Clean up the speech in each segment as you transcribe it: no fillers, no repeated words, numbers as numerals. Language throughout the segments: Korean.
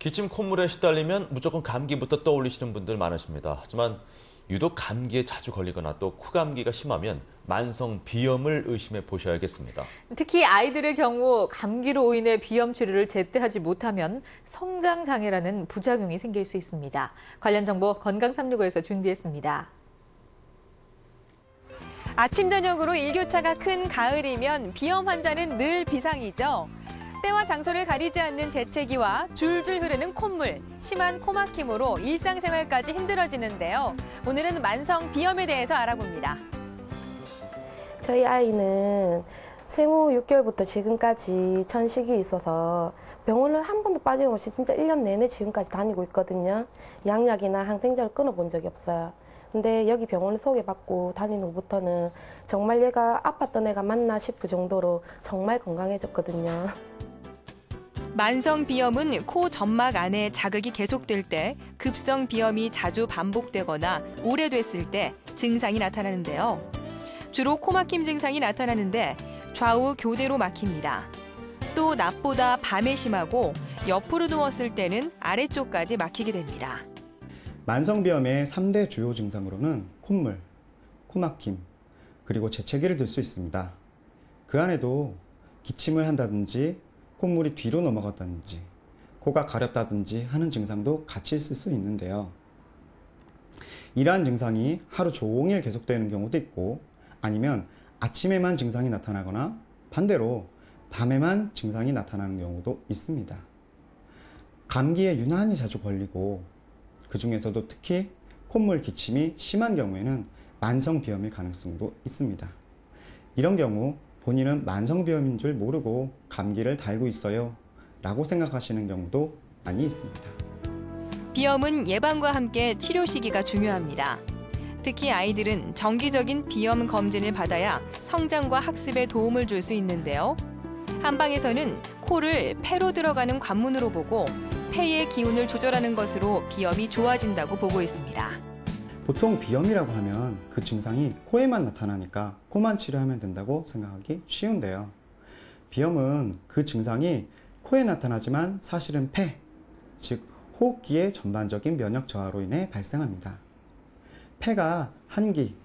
기침 콧물에 시달리면 무조건 감기부터 떠올리시는 분들 많으십니다. 하지만 유독 감기에 자주 걸리거나 또 코감기가 심하면 만성 비염을 의심해 보셔야겠습니다. 특히 아이들의 경우 감기로 인해 비염 치료를 제때 하지 못하면 성장장애라는 부작용이 생길 수 있습니다. 관련 정보 건강365에서 준비했습니다. 아침 저녁으로 일교차가 큰 가을이면 비염 환자는 늘 비상이죠. 때와 장소를 가리지 않는 재채기와 줄줄 흐르는 콧물, 심한 코막힘으로 일상생활까지 힘들어지는데요. 오늘은 만성 비염에 대해서 알아봅니다. 저희 아이는 생후 6개월부터 지금까지 천식이 있어서 병원을 한 번도 빠짐없이 진짜 1년 내내 지금까지 다니고 있거든요. 양약이나 항생제를 끊어본 적이 없어요. 근데 여기 병원을 소개받고 다닌 후부터는 정말 얘가 아팠던 애가 맞나 싶을 정도로 정말 건강해졌거든요. 만성 비염은 코 점막 안에 자극이 계속될 때, 급성 비염이 자주 반복되거나 오래됐을 때 증상이 나타나는데요. 주로 코막힘 증상이 나타나는데 좌우 교대로 막힙니다. 또 낮보다 밤에 심하고 옆으로 누웠을 때는 아래쪽까지 막히게 됩니다. 만성비염의 3대 주요 증상으로는 콧물, 코막힘, 그리고 재채기를 들 수 있습니다. 그 안에도 기침을 한다든지 콧물이 뒤로 넘어갔다든지 코가 가렵다든지 하는 증상도 같이 있을 수 있는데요. 이러한 증상이 하루 종일 계속되는 경우도 있고 아니면 아침에만 증상이 나타나거나 반대로 밤에만 증상이 나타나는 경우도 있습니다. 감기에 유난히 자주 걸리고 그 중에서도 특히 콧물 기침이 심한 경우에는 만성비염일 가능성도 있습니다. 이런 경우 본인은 만성비염인 줄 모르고 감기를 달고 있어요 라고 생각하시는 경우도 많이 있습니다. 비염은 예방과 함께 치료 시기가 중요합니다. 특히 아이들은 정기적인 비염 검진을 받아야 성장과 학습에 도움을 줄 수 있는데요. 한방에서는 코를 폐로 들어가는 관문으로 보고 폐의 기운을 조절하는 것으로 비염이 좋아진다고 보고 있습니다. 보통 비염이라고 하면 그 증상이 코에만 나타나니까 코만 치료하면 된다고 생각하기 쉬운데요. 비염은 그 증상이 코에 나타나지만 사실은 폐, 즉 호흡기의 전반적인 면역 저하로 인해 발생합니다. 폐가 한기,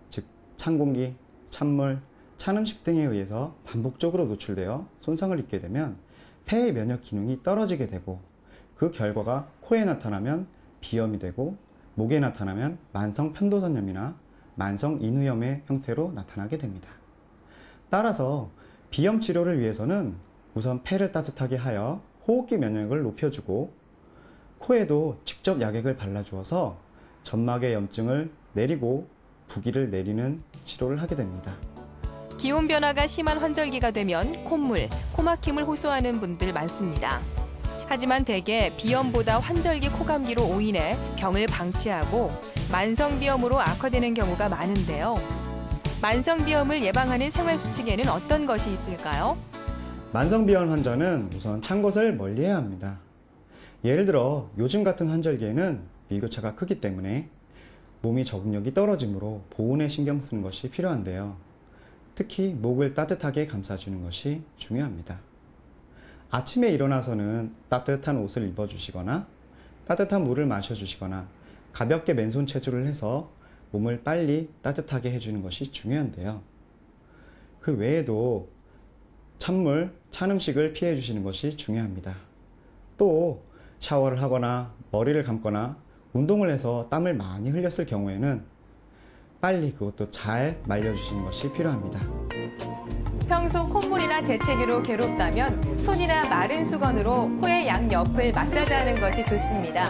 즉 찬 공기, 찬물, 찬 음식 등에 의해서 반복적으로 노출되어 손상을 입게 되면 폐의 면역 기능이 떨어지게 되고 그 결과가 코에 나타나면 비염이 되고 목에 나타나면 만성 편도선염이나 만성 인후염의 형태로 나타나게 됩니다. 따라서 비염 치료를 위해서는 우선 폐를 따뜻하게 하여 호흡기 면역을 높여주고 코에도 직접 약액을 발라주어서 점막의 염증을 내리고 부기를 내리는 치료를 하게 됩니다. 기온 변화가 심한 환절기가 되면 콧물, 코막힘을 호소하는 분들 많습니다. 하지만 대개 비염보다 환절기 코감기로 오인해 병을 방치하고 만성비염으로 악화되는 경우가 많은데요. 만성비염을 예방하는 생활수칙에는 어떤 것이 있을까요? 만성비염 환자는 우선 찬 것을 멀리해야 합니다. 예를 들어 요즘 같은 환절기에는 일교차가 크기 때문에 몸이 적응력이 떨어지므로 보온에 신경 쓰는 것이 필요한데요. 특히 목을 따뜻하게 감싸주는 것이 중요합니다. 아침에 일어나서는 따뜻한 옷을 입어주시거나 따뜻한 물을 마셔주시거나 가볍게 맨손 체조를 해서 몸을 빨리 따뜻하게 해주는 것이 중요한데요. 그 외에도 찬물, 찬 음식을 피해 주시는 것이 중요합니다. 또 샤워를 하거나 머리를 감거나 운동을 해서 땀을 많이 흘렸을 경우에는 빨리 그것도 잘 말려주시는 것이 필요합니다. 평소 콧물이나 재채기로 괴롭다면 손이나 마른 수건으로 코의 양옆을 마사지하는 것이 좋습니다.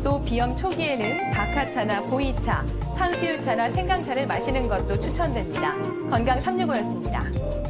또 비염 초기에는 박하차나 보이차, 탕수유차나 생강차를 마시는 것도 추천됩니다. 건강365였습니다.